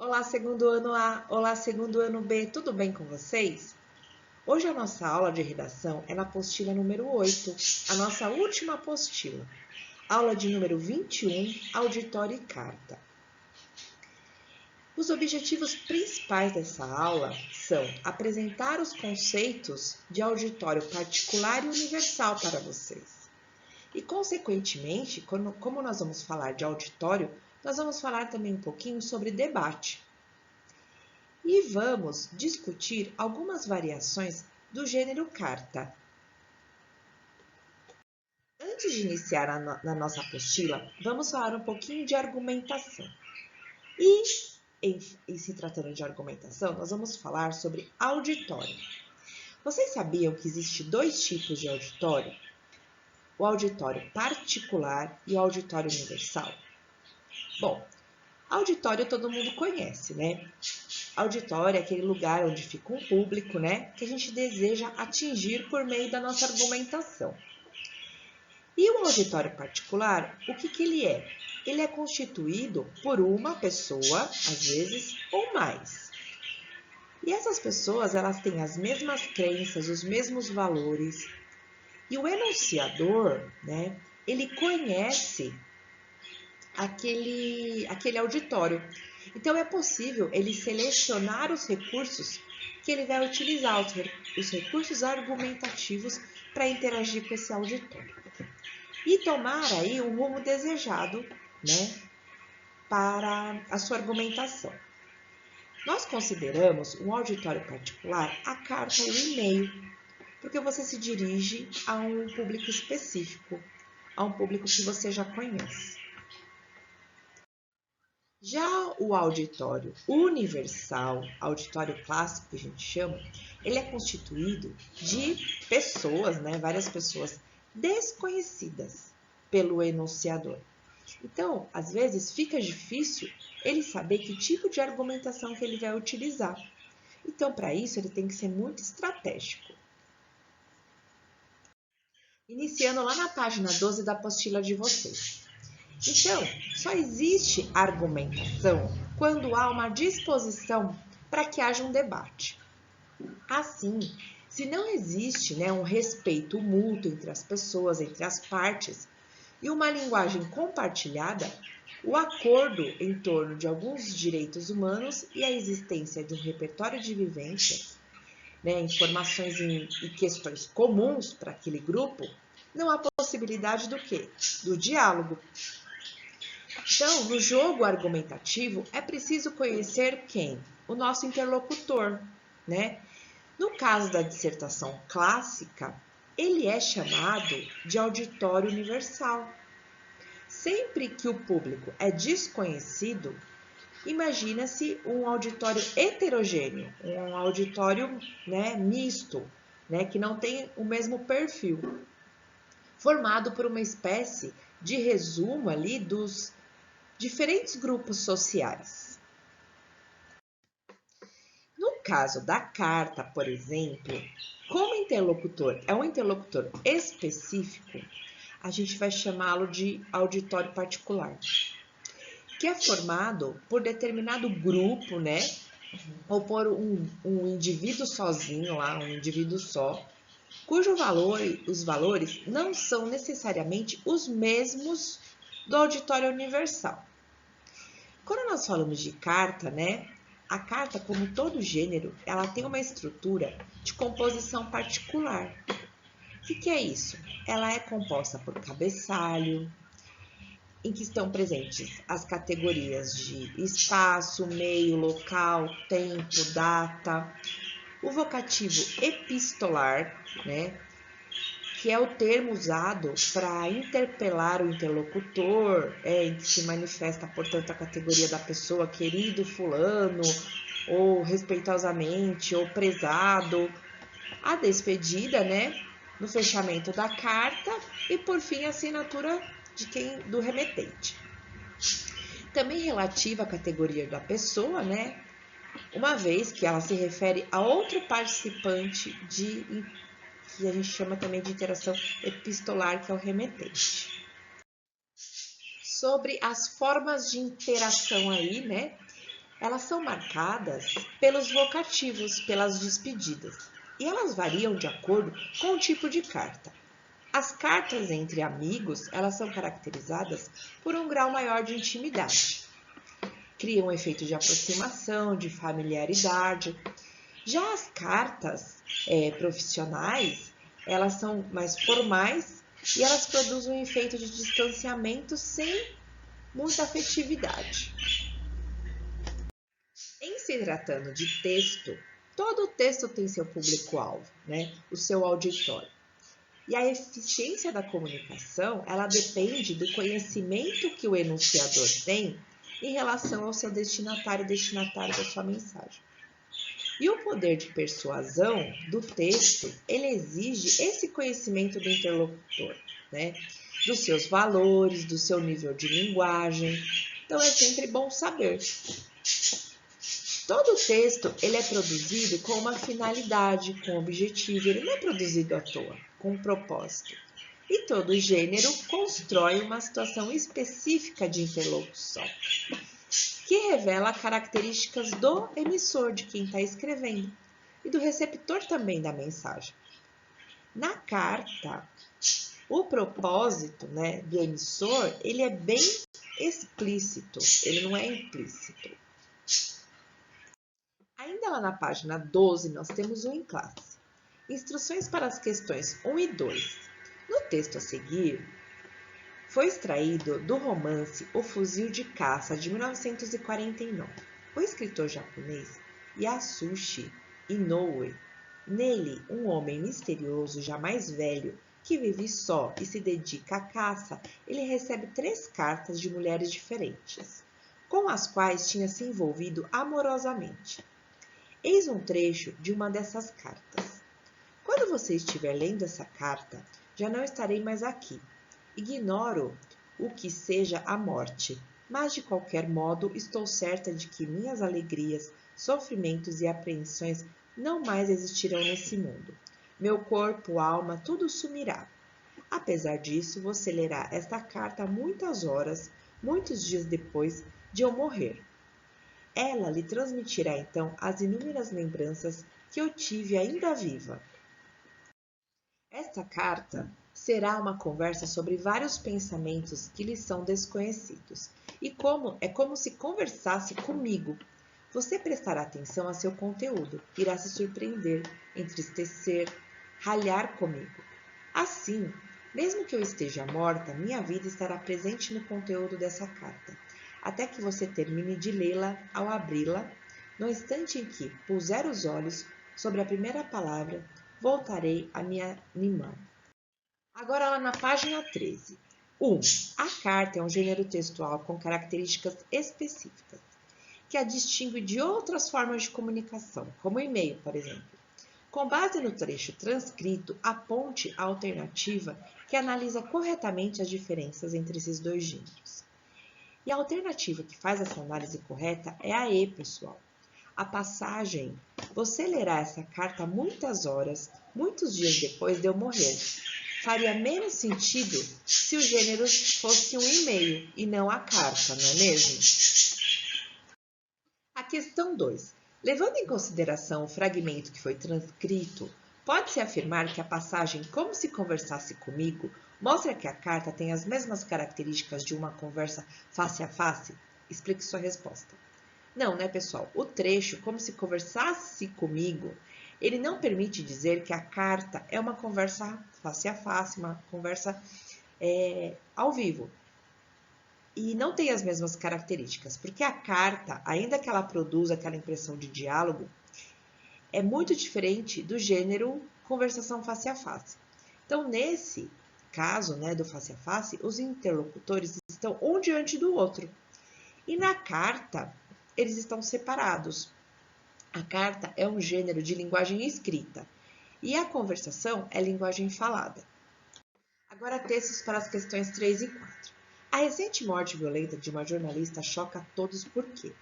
Olá, segundo ano A, olá, segundo ano B, tudo bem com vocês? Hoje a nossa aula de redação é na apostila número 8, a nossa última apostila. Aula de número 21, auditório e carta. Os objetivos principais dessa aula são apresentar os conceitos de auditório particular e universal para vocês. E, consequentemente, como nós vamos falar de auditório, nós vamos falar também um pouquinho sobre debate. E vamos discutir algumas variações do gênero carta. Antes de iniciar na nossa apostila, vamos falar um pouquinho de argumentação. E, em se tratando de argumentação, nós vamos falar sobre auditório. Vocês sabiam que existem dois tipos de auditório? O auditório particular e o auditório universal? Bom, auditório todo mundo conhece, né? Auditório é aquele lugar onde fica um público, né? Que a gente deseja atingir por meio da nossa argumentação. E o auditório particular, o que ele é? Ele é constituído por uma pessoa, às vezes, ou mais. E essas pessoas, elas têm as mesmas crenças, os mesmos valores. E o enunciador, né? Ele conhece aquele auditório. Então, é possível ele selecionar os recursos que ele vai utilizar, os recursos argumentativos para interagir com esse auditório. E tomar aí o rumo desejado, né, para a sua argumentação. Nós consideramos um auditório particular a carta e o e-mail, porque você se dirige a um público específico, a um público que você já conhece. Já o auditório universal, auditório clássico que a gente chama, ele é constituído de pessoas, né, várias pessoas desconhecidas pelo enunciador. Então, às vezes fica difícil ele saber que tipo de argumentação que ele vai utilizar. Então, para isso, ele tem que ser muito estratégico. Iniciando lá na página 12 da apostila de vocês. Então, só existe argumentação quando há uma disposição para que haja um debate. Assim, se não existe, né, um respeito mútuo entre as pessoas, entre as partes, e uma linguagem compartilhada, o acordo em torno de alguns direitos humanos e a existência de um repertório de vivências, né, informações e questões comuns para aquele grupo, não há possibilidade do quê? Do diálogo. Então, no jogo argumentativo, é preciso conhecer quem? O nosso interlocutor, né? No caso da dissertação clássica, ele é chamado de auditório universal. Sempre que o público é desconhecido, imagina-se um auditório heterogêneo, um auditório, né, misto, né, que não tem o mesmo perfil, formado por uma espécie de resumo ali dos diferentes grupos sociais. No caso da carta, por exemplo, como interlocutor é um interlocutor específico, a gente vai chamá-lo de auditório particular, que é formado por determinado grupo, né? Ou por um indivíduo sozinho lá, um indivíduo só, os valores não são necessariamente os mesmos do auditório universal. Quando nós falamos de carta, né? A carta, como todo gênero, ela tem uma estrutura de composição particular. O que é isso? Ela é composta por cabeçalho, em que estão presentes as categorias de espaço, meio, local, tempo, data, o vocativo epistolar, né? Que é o termo usado para interpelar o interlocutor, em que se manifesta, portanto, a categoria da pessoa, querido fulano, ou respeitosamente, ou prezado, a despedida, né, no fechamento da carta e, por fim, a assinatura do remetente. Também relativa à categoria da pessoa, né, uma vez que ela se refere a outro participante que a gente chama também de interação epistolar, que é o remetente. Sobre as formas de interação aí, né? elas são marcadas pelos vocativos, pelas despedidas, e elas variam de acordo com o tipo de carta. As cartas entre amigos, elas são caracterizadas por um grau maior de intimidade. Criam um efeito de aproximação, de familiaridade. Já as cartas profissionais, elas são mais formais e elas produzem um efeito de distanciamento sem muita afetividade. Em se tratando de texto, todo texto tem seu público-alvo, né? O seu auditório. E a eficiência da comunicação, ela depende do conhecimento que o enunciador tem em relação ao seu destinatário da sua mensagem. E o poder de persuasão do texto, ele exige esse conhecimento do interlocutor, né? Dos seus valores, do seu nível de linguagem. Então, é sempre bom saber. Todo texto, ele é produzido com uma finalidade, com um objetivo. Ele não é produzido à toa, com um propósito. E todo gênero constrói uma situação específica de interlocução, que revela características do emissor, de quem está escrevendo, e do receptor também da mensagem. Na carta, o propósito, né, do emissor, ele é bem explícito, ele não é implícito. Ainda lá na página 12, nós temos um em classe. Instruções para as questões 1 e 2. No texto a seguir, foi extraído do romance O Fuzil de Caça, de 1949. O escritor japonês Yasushi Inoue. Nele, um homem misterioso, já mais velho, que vive só e se dedica à caça, ele recebe 3 cartas de mulheres diferentes, com as quais tinha se envolvido amorosamente. Eis um trecho de uma dessas cartas. Quando você estiver lendo essa carta, já não estarei mais aqui. Ignoro o que seja a morte, mas de qualquer modo estou certa de que minhas alegrias, sofrimentos e apreensões não mais existirão nesse mundo. Meu corpo, alma, tudo sumirá. Apesar disso, você lerá esta carta muitas horas, muitos dias depois de eu morrer. Ela lhe transmitirá então as inúmeras lembranças que eu tive ainda viva. Esta carta será uma conversa sobre vários pensamentos que lhe são desconhecidos, e como se conversasse comigo. Você prestará atenção a seu conteúdo, irá se surpreender, entristecer, ralhar comigo. Assim, mesmo que eu esteja morta, minha vida estará presente no conteúdo dessa carta, até que você termine de lê-la ao abri-la. No instante em que puser os olhos sobre a primeira palavra, voltarei a me animar. Agora lá na página 13. 1. A carta é um gênero textual com características específicas, que a distingue de outras formas de comunicação, como o e-mail, por exemplo. Com base no trecho transcrito, aponte a alternativa que analisa corretamente as diferenças entre esses dois gêneros. E a alternativa que faz essa análise correta é a E, pessoal. A passagem, você lerá essa carta muitas horas, muitos dias depois de eu morrer. Faria menos sentido se o gênero fosse um e-mail e não a carta, não é mesmo? A questão 2. Levando em consideração o fragmento que foi transcrito, pode-se afirmar que a passagem como se conversasse comigo mostra que a carta tem as mesmas características de uma conversa face a face? Explique sua resposta. Não, né, pessoal? O trecho, como se conversasse comigo, ele não permite dizer que a carta é uma conversa face a face, uma conversa ao vivo. E não tem as mesmas características, porque a carta, ainda que ela produza aquela impressão de diálogo, é muito diferente do gênero conversação face a face. Então, nesse caso, né, do face a face, os interlocutores estão um diante do outro. E na carta, eles estão separados. A carta é um gênero de linguagem escrita e a conversação é linguagem falada. Agora, textos para as questões 3 e 4. A recente morte violenta de uma jornalista choca a todos porque,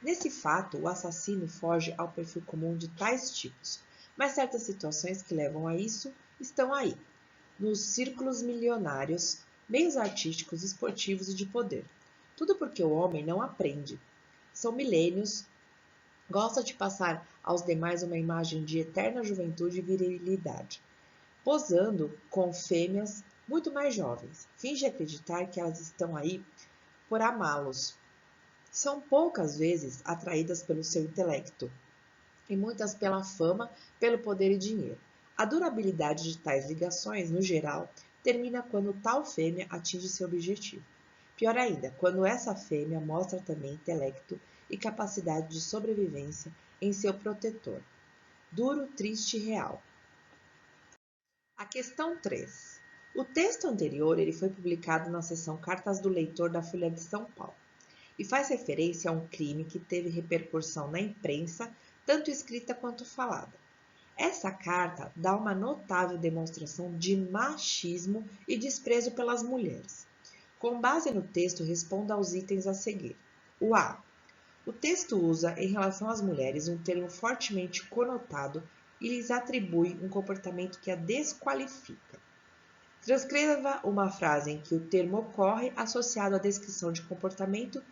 nesse fato, o assassino foge ao perfil comum de tais tipos, mas certas situações que levam a isso estão aí, nos círculos milionários, meios artísticos, esportivos e de poder. Tudo porque o homem não aprende. São milênios Gosta de passar aos demais uma imagem de eterna juventude e virilidade, posando com fêmeas muito mais jovens. Finge acreditar que elas estão aí por amá-los. São poucas vezes atraídas pelo seu intelecto e muitas pela fama, pelo poder e dinheiro. A durabilidade de tais ligações, no geral, termina quando tal fêmea atinge seu objetivo. Pior ainda, quando essa fêmea mostra também intelecto e capacidade de sobrevivência em seu protetor. Duro, triste e real. A questão 3. O texto anterior ele foi publicado na seção Cartas do Leitor da Folha de São Paulo e faz referência a um crime que teve repercussão na imprensa, tanto escrita quanto falada. Essa carta dá uma notável demonstração de machismo e desprezo pelas mulheres. Com base no texto, responda aos itens a seguir. O A. O texto usa, em relação às mulheres, um termo fortemente conotado e lhes atribui um comportamento que a desqualifica. Transcreva uma frase em que o termo ocorre associado à descrição de comportamento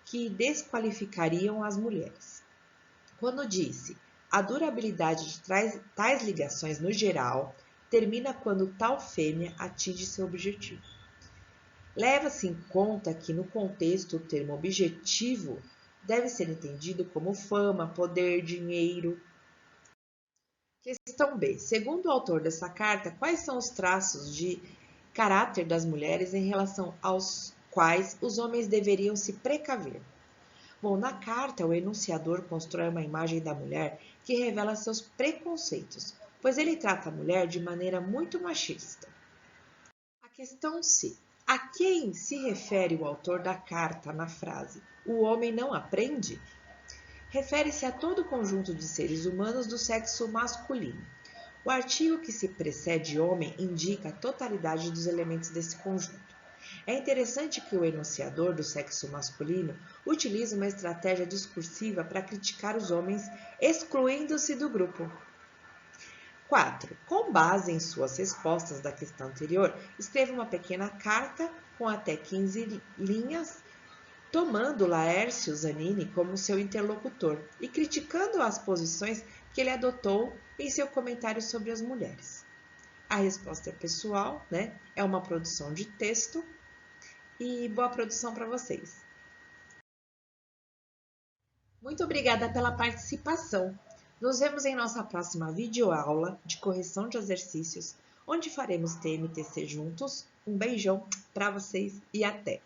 que desqualificariam as mulheres. Quando disse a durabilidade de tais ligações no geral termina quando tal fêmea atinge seu objetivo. Leva-se em conta que, no contexto, o termo objetivo deve ser entendido como fama, poder, dinheiro. Questão B. Segundo o autor dessa carta, quais são os traços de caráter das mulheres em relação aos quais os homens deveriam se precaver? Bom, na carta, o enunciador constrói uma imagem da mulher que revela seus preconceitos, pois ele trata a mulher de maneira muito machista. A questão C. A quem se refere o autor da carta na frase "o homem não aprende"? Refere-se a todo o conjunto de seres humanos do sexo masculino. O artigo que se precede homem indica a totalidade dos elementos desse conjunto. É interessante que o enunciador do sexo masculino utilize uma estratégia discursiva para criticar os homens, excluindo-se do grupo. 4. Com base em suas respostas da questão anterior, escreva uma pequena carta com até 15 linhas, tomando Laércio Zanini como seu interlocutor e criticando as posições que ele adotou em seu comentário sobre as mulheres. A resposta é pessoal, né? É uma produção de texto e boa produção para vocês. Muito obrigada pela participação. Nos vemos em nossa próxima videoaula de correção de exercícios, onde faremos TMTC juntos. Um beijão para vocês e até!